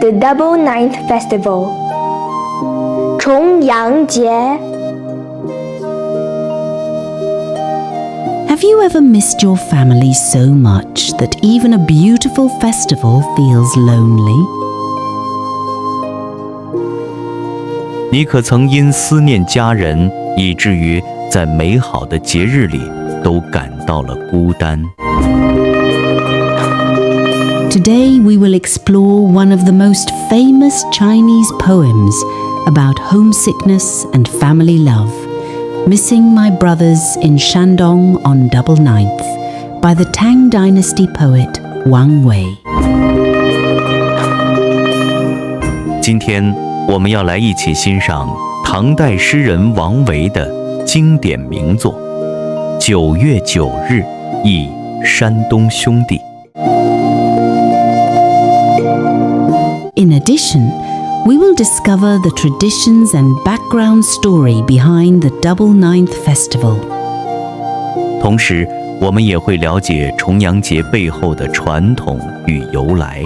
The Double Ninth Festival 重阳节 Have you ever missed your family so much that even a beautiful festival feels lonely? 你可曾因思念家人，以至于在美好的节日里都感到了孤单？ Today we will explore one of the most famous Chinese poems about homesickness and family love, Missing My Brothers in Shandong on Double Ninth, by the Tang Dynasty poet Wang. 今天我们要来一起欣赏唐代诗人王维的经典名作《9月9日忆山东兄弟》。In addition, we will discover the traditions and background story behind the Double Ninth Festival. 同时，我们也会了解重阳节背后的传统与由来。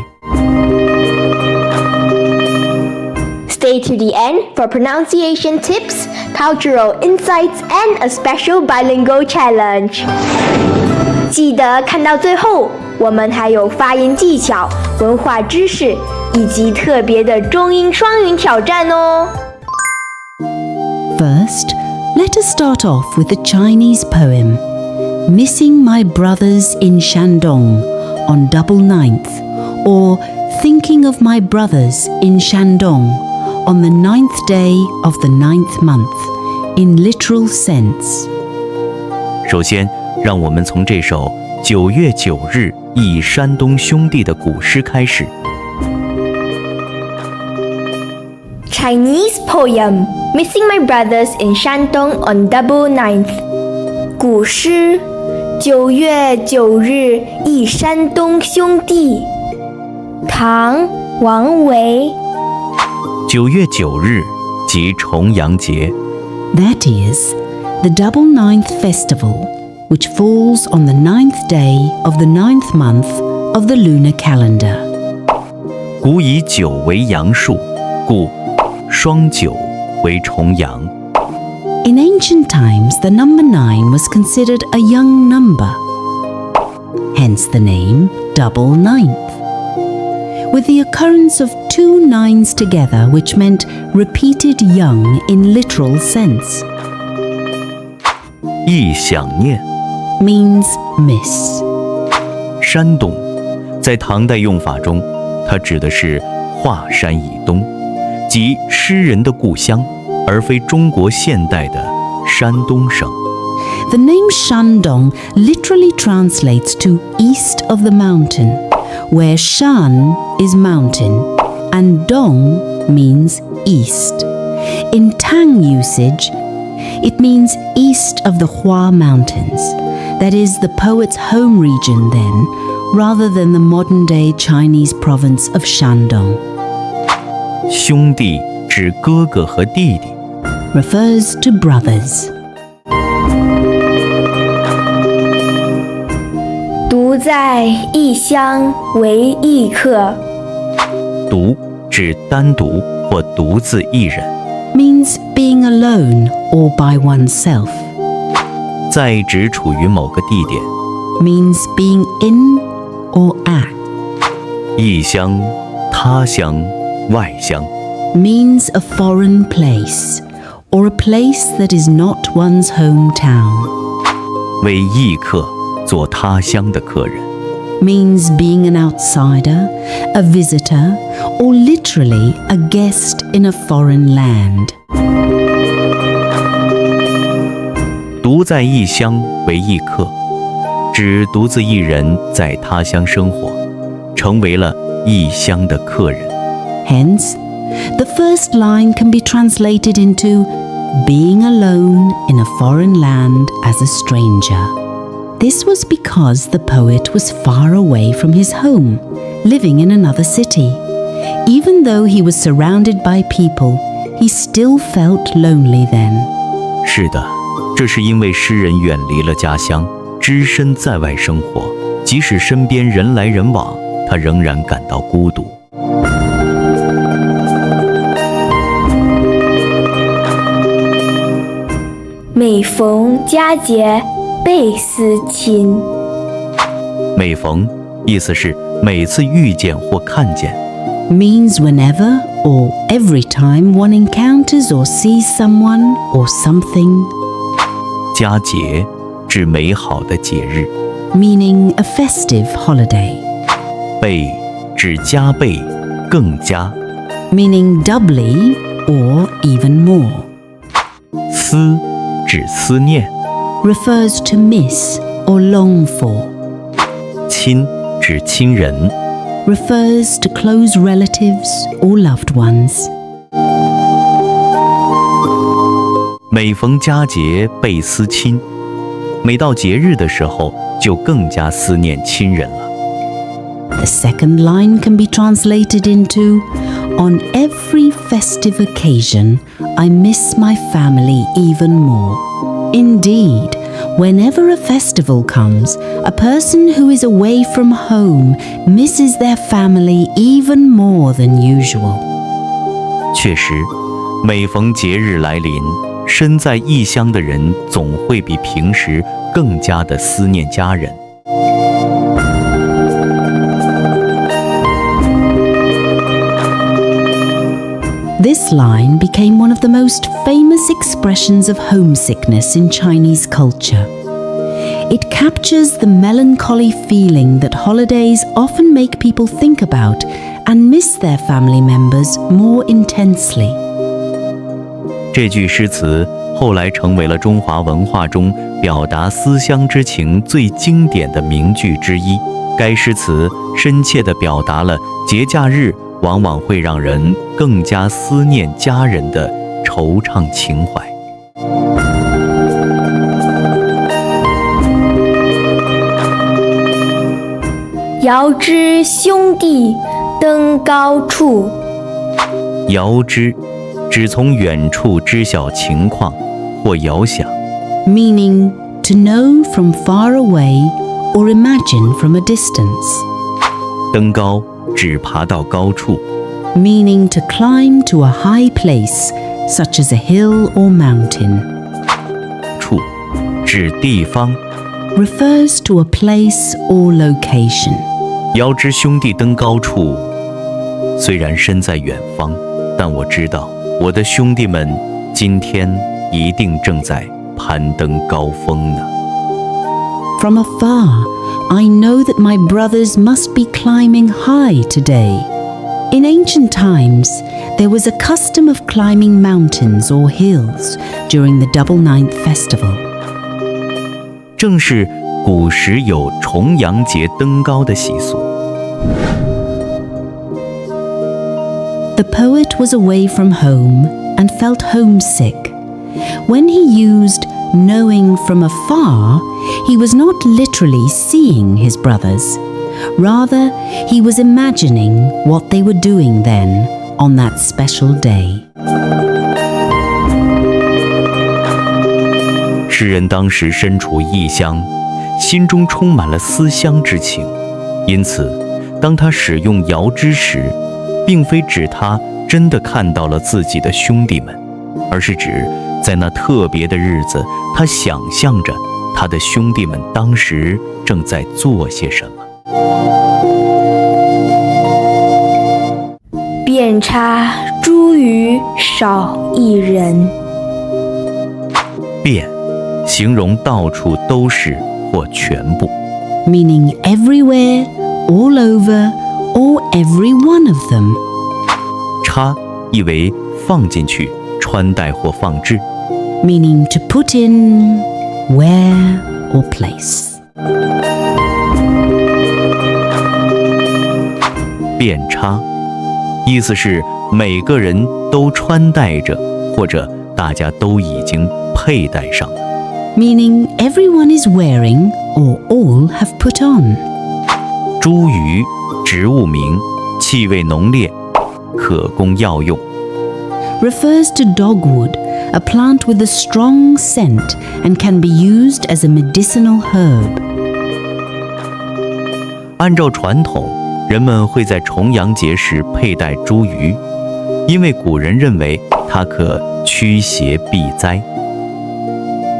Stay to the end for pronunciation tips, cultural insights, and a special bilingual challenge. 记得看到最后，我们还有发音技巧、文化知识以及特别的中英双语挑战哦。First, let us start off with the Chinese poem, Missing My Brothers in Shandong on Double Ninth, or Thinking of My Brothers in Shandong on the 9th day of the 9th month, in literal sense. 首先，让我们从这首9月9日忆山东兄弟的古诗开始。Chinese poem Missing My Brothers in Shandong on Double Ninth 古诗9月9日忆山东兄弟唐王维9月9日即重阳节 That is, the Double Ninth Festival, which falls on the 9th day of the 9th month of the lunar calendar. 古以9为阳数，故双9为重阳。 In ancient times, the number 9 was considered a young number, hence the name Double Ninth. With the occurrence of 2 nines together, which meant repeated young in literal sense. 忆想念 means miss. 山东，在唐代用法中，它指的是华山以东，即诗人的故乡，而非中国现代的山东省。 The name Shandong literally translates to east of the mountain, where Shan is mountain and Dong means east. In Tang usage, it means east of the Hua Mountains, that is the poet's home region then, rather than the modern-day Chinese province of Shandong. 兄弟指哥哥和弟弟， refers to brothers. 独在异乡为异客独指单独或独自一人， means being alone or by oneself. 在指处于某个地点， means being in or at. 异乡、他乡、外乡。 means a foreign place, or a place that is not one's hometown. 为异客，做他乡的客人。 means being an outsider, a visitor, or literally a guest in a foreign land. 独在异乡为异客，指独自一人在他乡生活，成为了异乡的客人。 Hence, the first line can be translated into being alone in a foreign land as a stranger. This was because the poet was far away from his home, living in another city. Even though he was surrounded by people, he still felt lonely then. 是的，这是因为诗人远离了家乡，只身在外生活，即使身边人来人往，他仍然感到孤独。每逢佳节倍思亲。每逢意思是每次遇见或看见。Means whenever or every time one encounters or sees someone or something. 佳节指美好的节日。Meaning a festive holiday. 倍指加倍，更加。Meaning doubly or even more. 思指思念。Refers to miss or long for. 亲指亲人。Refers to close relatives or loved ones. 每逢佳节倍思亲，每到节日的时候就更加思念亲人了。The second line can be translated into, on every festive occasion, I miss my family even more. Indeed, whenever a festival comes, a person who is away from home misses their family even more than usual. 确实，每逢节日来临，身在异乡的人总会比平时更加的思念家人。This line became one of the most famous expressions of homesickness in Chinese culture. It captures the melancholy feeling that holidays often make people think about and miss their family members more intensely. 这句诗词后来成为了中华文化中表达思乡之情最经典的名句之一。该诗词深切地表达了节假日往往会让人更加思念家人的惆怅情怀。遥知兄弟登高处。遥知指从远处知晓情况或遥想。Meaning to know from far away or imagine from a distance. 登高指爬到高处。Meaning to climb to a high place, such as a hill or mountain. 处指地方。Refers to a place or location. 遥知兄弟登高处，虽然身在远方，但我知道我的兄弟们今天一定正在攀登高峰呢。From afar, I know that my brothers must be climbing high today. In ancient times, there was a custom of climbing mountains or hills during the Double Ninth Festival. 正是古时有重阳节登高的习俗。The poet was away from home and felt homesick. When he used knowing from afar, he was not literally seeing his brothers. Rather, he was imagining what they were doing then on that special day. 诗人当时身处异乡，心中充满了思乡之情，因此，当他使用遥知时，并非指他真的看到了自己的兄弟们，而是指在那特别的日子，他想象着他的兄弟们当时正在做些什么。遍插茱萸少一人。遍形容到处都是或全部。Meaning everywhere, all over, or every one of them. 插意为放进去、穿戴或放置。Meaning to put in, wear, or place. 遍插意思是每个人都穿戴着，或者大家都已经佩戴上了。Meaning everyone is wearing or all have put on. 茱萸植物名，气味浓烈，可供药用。Refers to dogwood, a plant with a strong scent and can be used as a medicinal herb. 按照传统，人们会在重阳节时佩戴茱萸，因为古人认为它可驱邪避灾。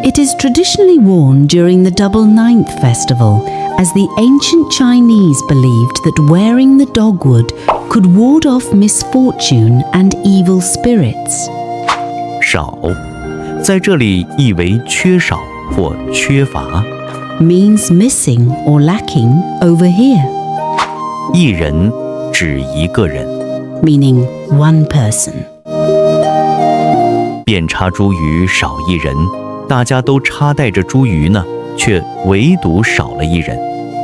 It is traditionally worn during the Double Ninth Festival, as the ancient Chinese believed that wearing the dogwood could ward off misfortune and evil spirits. 少，在这里意为缺少或缺乏。Means missing or lacking over here. 一人指一个人。Meaning one person. 遍插茱萸少一人，大家都插带着茱萸呢，却唯独少了一人。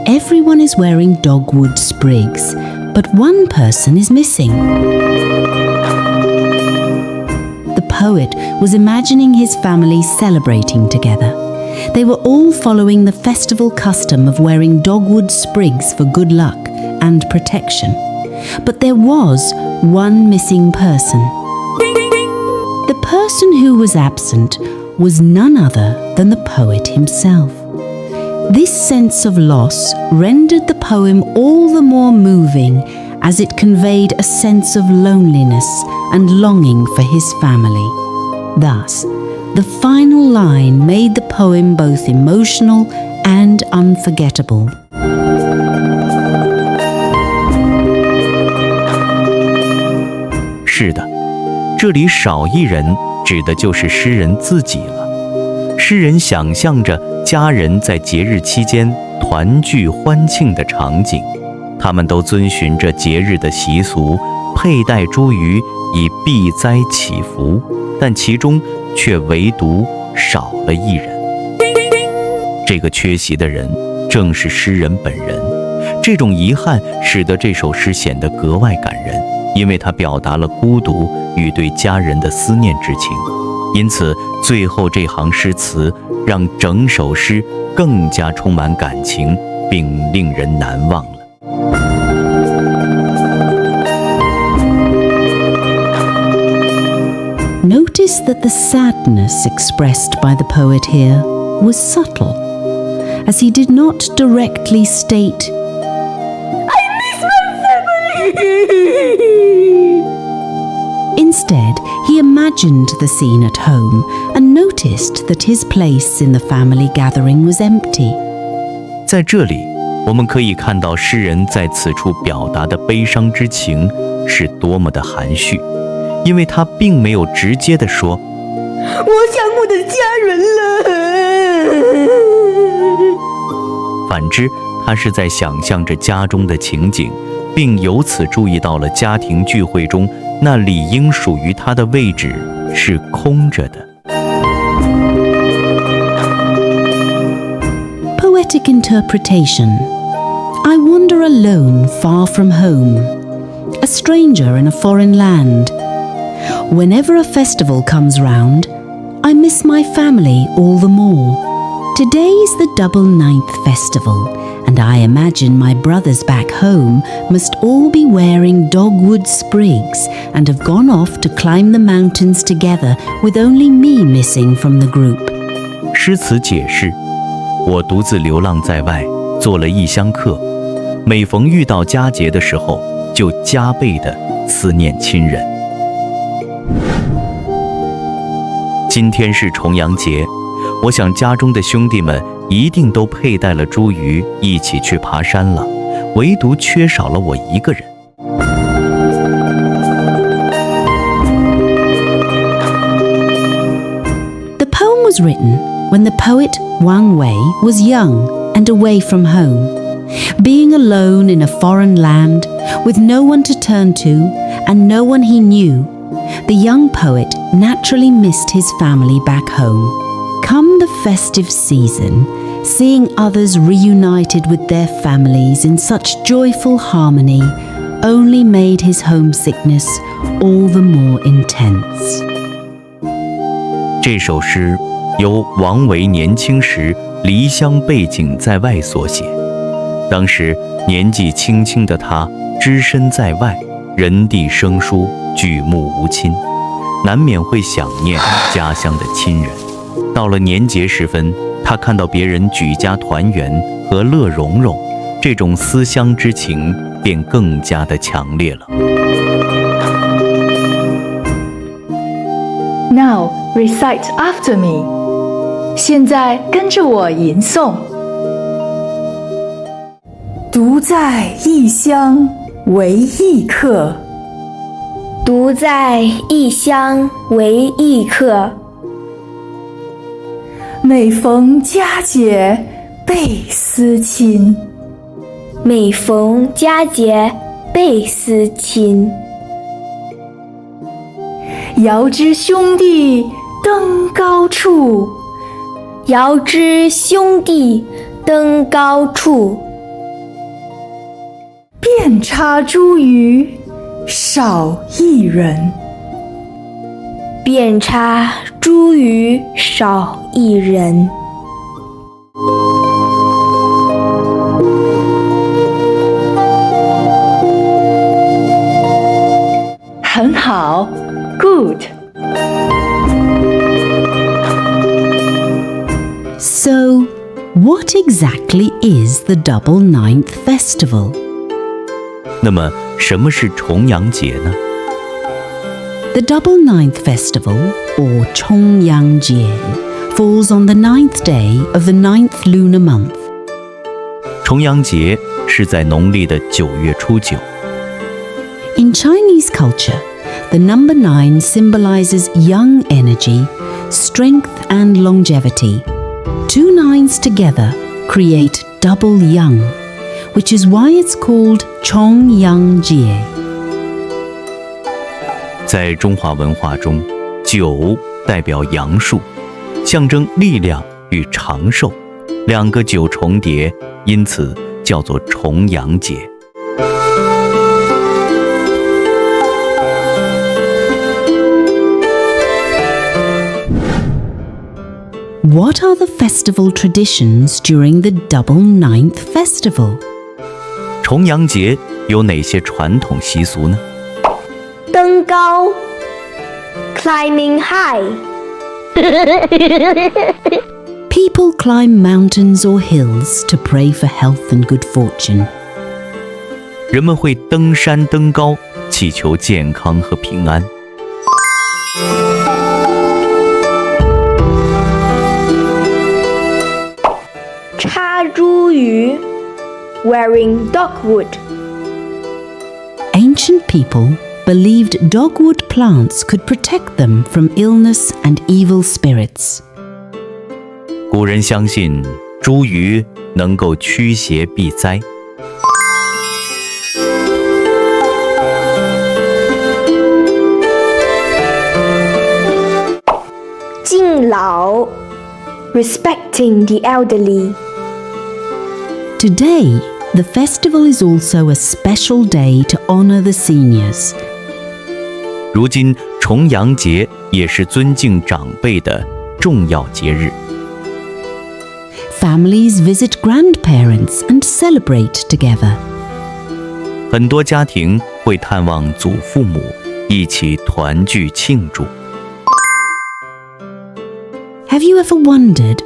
Everyone is wearing dogwood sprigs, but one person is missing. The poet was imagining his family celebrating together. They were all following the festival custom of wearing dogwood sprigs for good luck and protection. But there was one missing person. The person who was absent was none other than the poet himself. This sense of loss rendered the poem all the more moving, as it conveyed a sense of loneliness and longing for his family. Thus, the final line made the poem both emotional and unforgettable. 是的，这里少一人指的就是诗人自己了。诗人想象着家人在节日期间团聚欢庆的场景，他们都遵循着节日的习俗，佩戴茱萸以避灾祈福，但其中却唯独少了一人。这个缺席的人正是诗人本人。这种遗憾使得这首诗显得格外感人，因为它表达了孤独与对家人的思念之情。因此，最后这行诗词让整首诗更加充满感情，并令人难忘了。Notice that the sadness expressed by the poet here was subtle, as he did not directly state, I miss my family! Instead, he imagined the scene at home and noticed that his place in the family gathering was empty. 在这里，我们可以看到诗人在此处表达的悲伤之情是多么的含蓄，因为他并没有直接地说：“我想我的家人了。”反之，他是在想象着家中的情景，并由此注意到了家庭聚会中那理应属于他的位置是空着的。Poetic interpretation. I wander alone far from home, a stranger in a foreign land. Whenever a festival comes round, I miss my family all the more. Today is the Double Ninth Festival, and I imagine my brothers back home must all be wearing dogwood sprigs and have gone off to climb the mountains together, with only me missing from the group. 诗词解释：我独自流浪在外，做了异乡客，每逢遇到佳节的时候，就加倍地思念亲人。今天是重阳节，我想家中的兄弟们一定都佩戴了茱萸一起去爬山了，唯独缺少了我一个人。The poem was written when the poet Wang was young and away from home. Being alone in a foreign land, with no one to turn to and no one he knew, the young poet naturally missed his family back home. Come the festive season, seeing others reunited with their families in such joyful harmony only made his homesickness all the more intense. 这首诗由王维年轻时离乡背井在外所写。当时年纪轻轻的他只身在外，人地生疏，举目无亲，难免会想念家乡的亲人。到了年节时分，他看到别人举家团圆，和乐融融，这种思乡之情便更加的强烈了。Now recite after me. 现在跟着我吟诵。独在异乡为异客，独在异乡为异客。每逢佳节倍思亲，每逢佳节倍思亲。遥知兄弟登高处，遥知兄弟登高处。遍插茱萸少一人，遍插茱萸少一人。很好 ，Good。So, what exactly is the Double Ninth Festival? 那么，什么是重阳节呢？ The Double Ninth Festival, or Chong Yang falls on the 9th day of the 9th lunar month. 重阳节是在农历的9月初9。In Chinese culture, the number 9 symbolizes young energy, strength and longevity. Two nines together create double young, which is why it's called Chong Yang Jie. 在中华文化中，9代表阳数，象征力量与长寿，两个9重叠，因此叫做重阳节。What are the festival traditions during the Double Ninth Festival? 重阳节有哪些传统习俗呢？登高 climbing high. People climb mountains or hills to pray for health and good fortune. 人们会登山登高，祈求健康和平安。插茱萸 wearing dogwood. Ancient people believed dogwood plants could protect them from illness and evil spirits. 古人相信茱萸能够驱邪避灾。敬老 respecting the elderly. Today, the festival is also a special day to honor the seniors. 如今，重阳节也是尊敬长辈的重要节日。Families visit grandparents and celebrate together. 很多家庭会探望祖父母，一起团聚庆祝。Have you ever wondered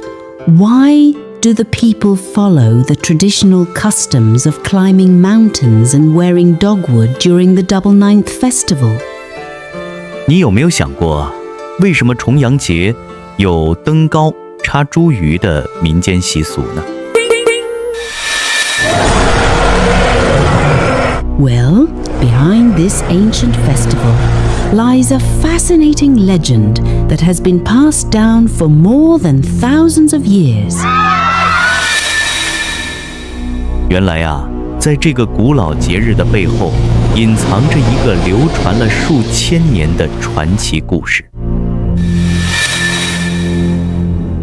why do the people follow the traditional customs of climbing mountains and wearing dogwood during the Double Ninth Festival? 你有没有想过，为什么重阳节有登高插茱萸的民间习俗呢？ Well, behind this ancient festival lies a fascinating legend that has been passed down for more than thousands of years. 原来啊，在这个古老节日的背后，隐藏着一个流传了数千年的传奇故事。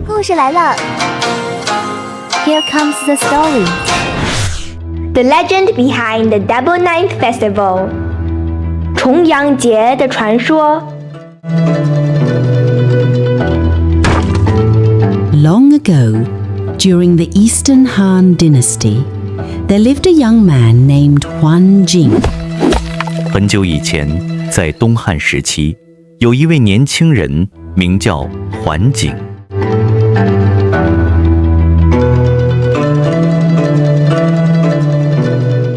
故事来了 ，Here comes the story. The legend behind the Double Ninth Festival. 重阳节的传说。 Long ago, during the Eastern Han Dynasty, there lived a young man named Wang. 很久以前，在东汉时期，有一位年轻人名叫桓景。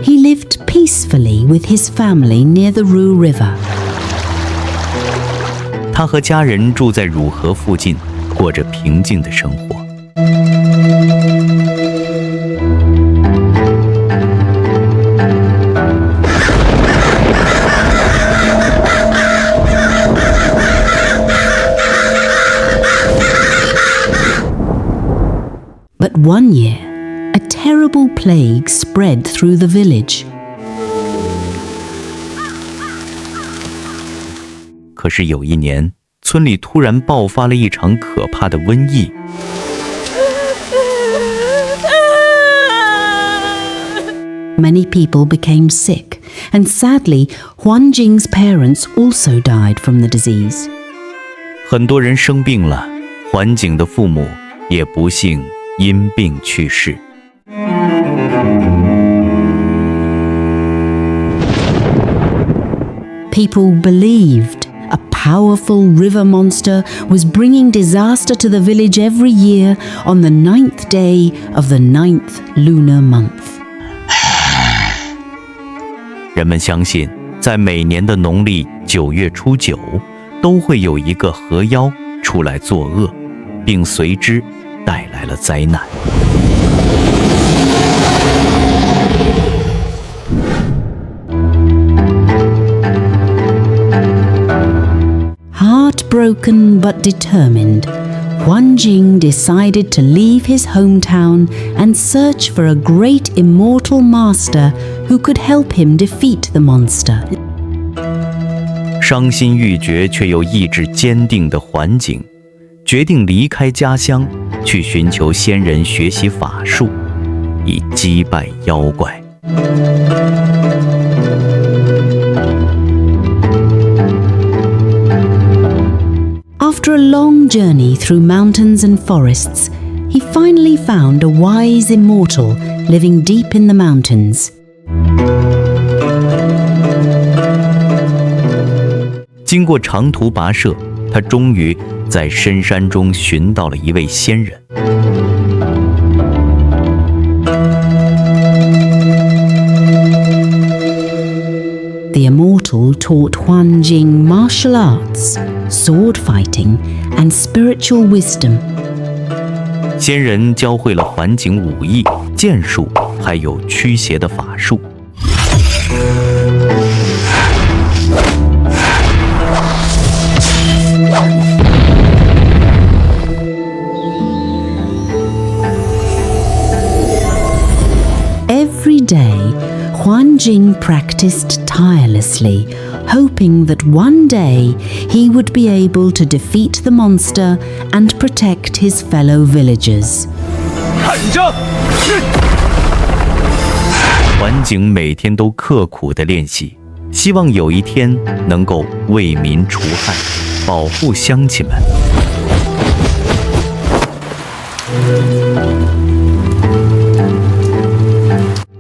He lived peacefully with his family near the Ru River. 他和家人住在汝河附近，过着平静的生活。But one year, a terrible plague spread through the village. 可是有一年，村里突然爆发了一场可怕的瘟疫。Many people became sick, and sadly, Huan Jing's parents also died from the disease. 很多人生病了，桓景的父母也不幸因病去世。People believed a powerful river monster was bringing disaster to the village every year on the 9th day of the 9th lunar month. 人们相信，在每年的农历9月初9，都会有一个河妖出来作恶，并随之带来了灾难。Heartbroken but determined, Huan Jing decided to leave his hometown and search for a great immortal master who could help him defeat the monster. 伤心欲绝却又意志坚定的桓景，决定离开家乡，去寻求仙人学习法术，以击败妖怪。After a long journey through mountains and forests, he finally found a wise immortal living deep in the mountains. 经过长途跋涉，他终于在深山中寻到了一位仙人。The immortal taught Huan Jing martial arts, sword fighting, and spiritual wisdom. 仙人教会了桓景武艺、剑术，还有驱邪的法术。Every day, Huan Jing practiced tirelessly, hoping that one day he would be able to defeat the monster and protect his fellow villagers. 桓景每天都刻苦地练习，希望有一天能够为民除害，保护乡亲们。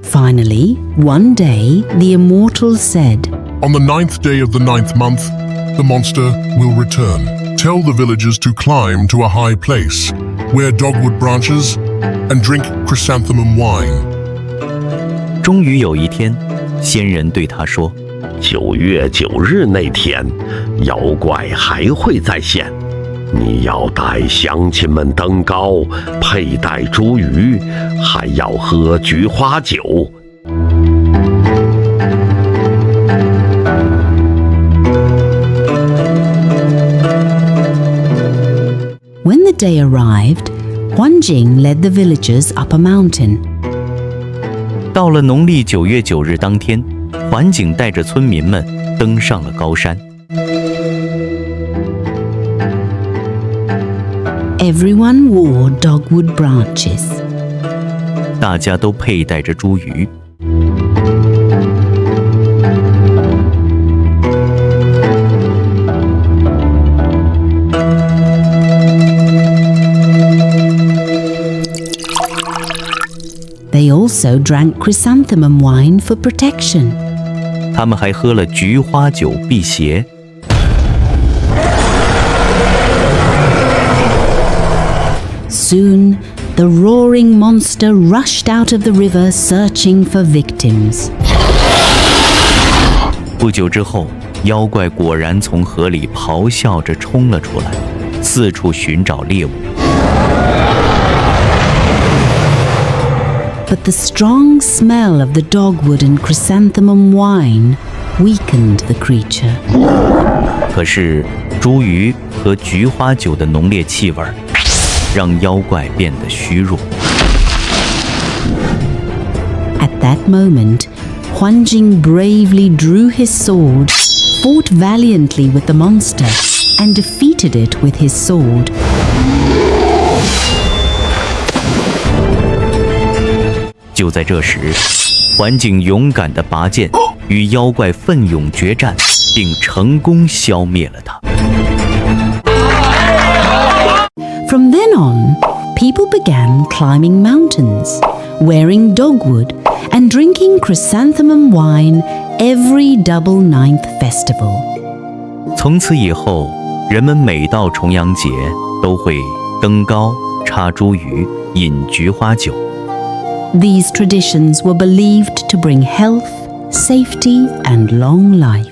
Finally, one day, the immortal said, On the 9th day of the 9th month, the monster will return. Tell the villagers to climb to a high place, wear dogwood branches, and drink chrysanthemum wine. 终于有一天，仙人对他说9月9日那天，妖怪还会再现。你要带乡亲们登高，佩戴茱萸，还要喝菊花酒。When the day arrived, Huan Jing led the villagers up a mountain. 到了农历9月9日当天，桓景带着村民们登上了高山。Everyone wore dogwood branches. 大家都佩戴着茱萸。They also drank chrysanthemum wine for protection. 他们还喝了菊花酒辟邪。Soon, the roaring monster rushed out of the river searching for victims. 不久之后，妖怪果然从河里咆哮着冲了出来，四处寻找猎物。But the strong smell of the dogwood and chrysanthemum wine weakened the creature. 可是茱萸和菊花酒的浓烈气味让妖怪变得虚弱。At that moment, Huanjing bravely drew his sword, fought valiantly with the monster, and defeated it with his sword. 就在这时，桓景勇敢地拔剑，与妖怪奋勇决战，并成功消灭了他。From then on, people began climbing mountains, wearing dogwood, and drinking chrysanthemum wine every double ninth festival. 从此以后，人们每到重阳节都会登高、插茱萸、饮菊花酒。These traditions were believed to bring health, safety, and long life.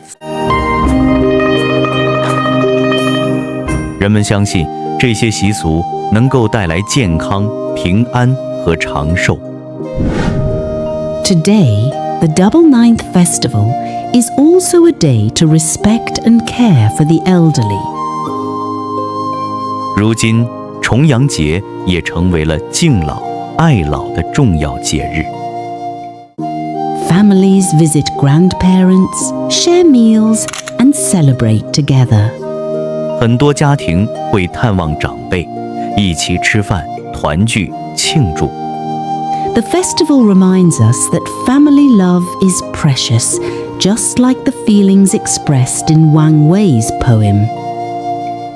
人们相信这些习俗能够带来健康、平安和长寿。Today, the Double Ninth Festival is also a day to respect and care for the elderly. 如今，重阳节也成为了敬老、爱老的重要节日。Families visit grandparents, share meals, and celebrate together. 很多家庭会探望长辈，一起吃饭、团聚、庆祝。The festival reminds us that family love is precious, just like the feelings expressed in Wang Wei's poem.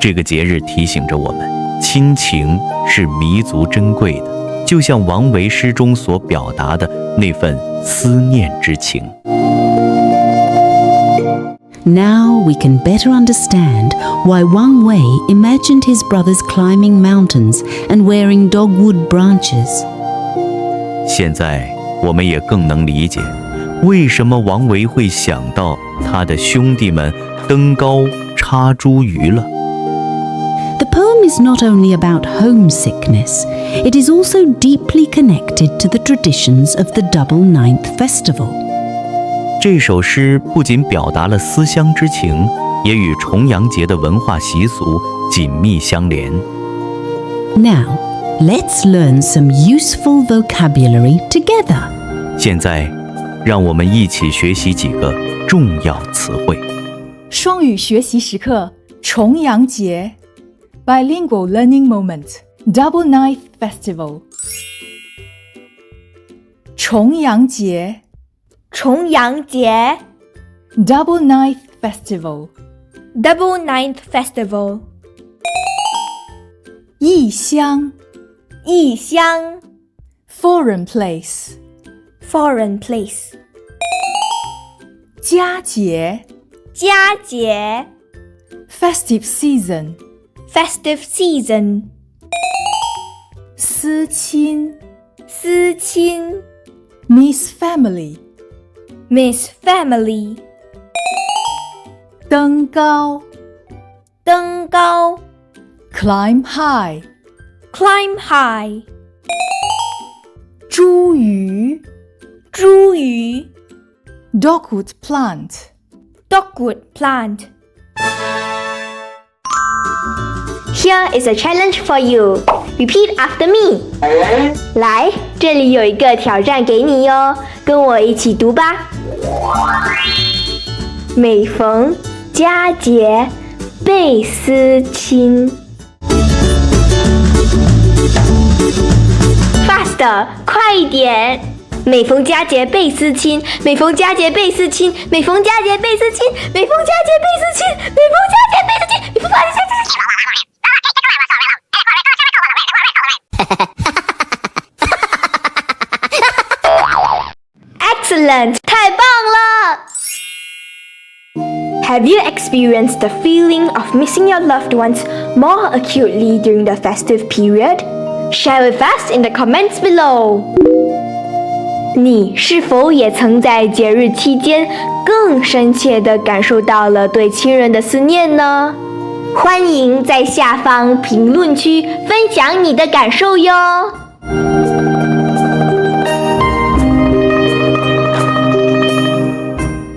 这个节日提醒着我们，亲情是弥足珍贵的，就像王维诗中所表达的那份思念之情。Now we can better understand why Wang Wei imagined his brothers climbing mountains and wearing dogwood branches. 现在我们也更能理解，为什么王维会想到他的兄弟们登高插茱萸了。The poem is not only about homesickness, it is also deeply connected to the traditions of the Double Ninth Festival. 这首诗不仅表达了思乡之情，也与重阳节的文化习俗紧密相连。Now, let's learn some useful vocabulary together. 现在，让我们一起学习几个重要词汇。双语学习时刻，重阳节 Bilingual Learning Moment Double Ninth Festival 重阳节重阳节 Double Ninth Festival Double Ninth Festival 异乡异乡 Foreign place Foreign place 佳节佳节 Festive season Festive season 思亲思亲 Miss family Miss family 登高登高 Climb high Climb high 茱萸茱萸 Dogwood plant Dogwood plant Here is a challenge for you. Repeat after me. 来，这里有一个挑战给你哟，跟我一起读吧。每逢佳节倍思亲。Faster， 快一点！每逢佳节倍思亲，每逢佳节倍思亲，每逢佳节倍思亲，每逢佳节倍思亲，每逢佳节倍思亲，每逢佳节倍思亲。Excellent， 太棒了！ Have you experienced the feeling of missing your loved ones more acutely during the festive period? Share with us in the comments below. 你是否也曾在节日期间更深切地感受到了对亲人的思念呢？欢迎在下方评论区分享你的感受哟。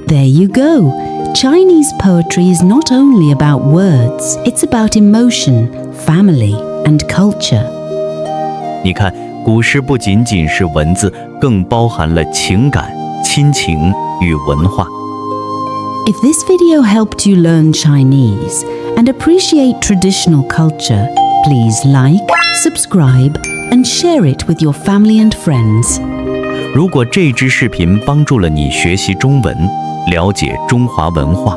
There you go. Chinese poetry is not only about words, it's about emotion, family, and culture. 你看，古诗不仅仅是文字，更包含了情感、亲情与文化。If this video helped you learn Chinese and appreciate traditional culture, please like, subscribe, and share it with your family and friends. 如果这支视频帮助了你学习中文，了解中华文化，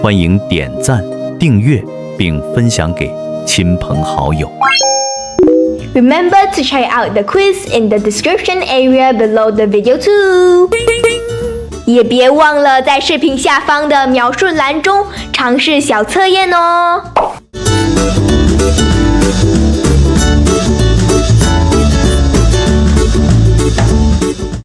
欢迎点赞、订阅并分享给亲朋好友。Remember to try out the quiz in the description area below the video too. 也别忘了在视频下方的描述栏中尝试小测验哦。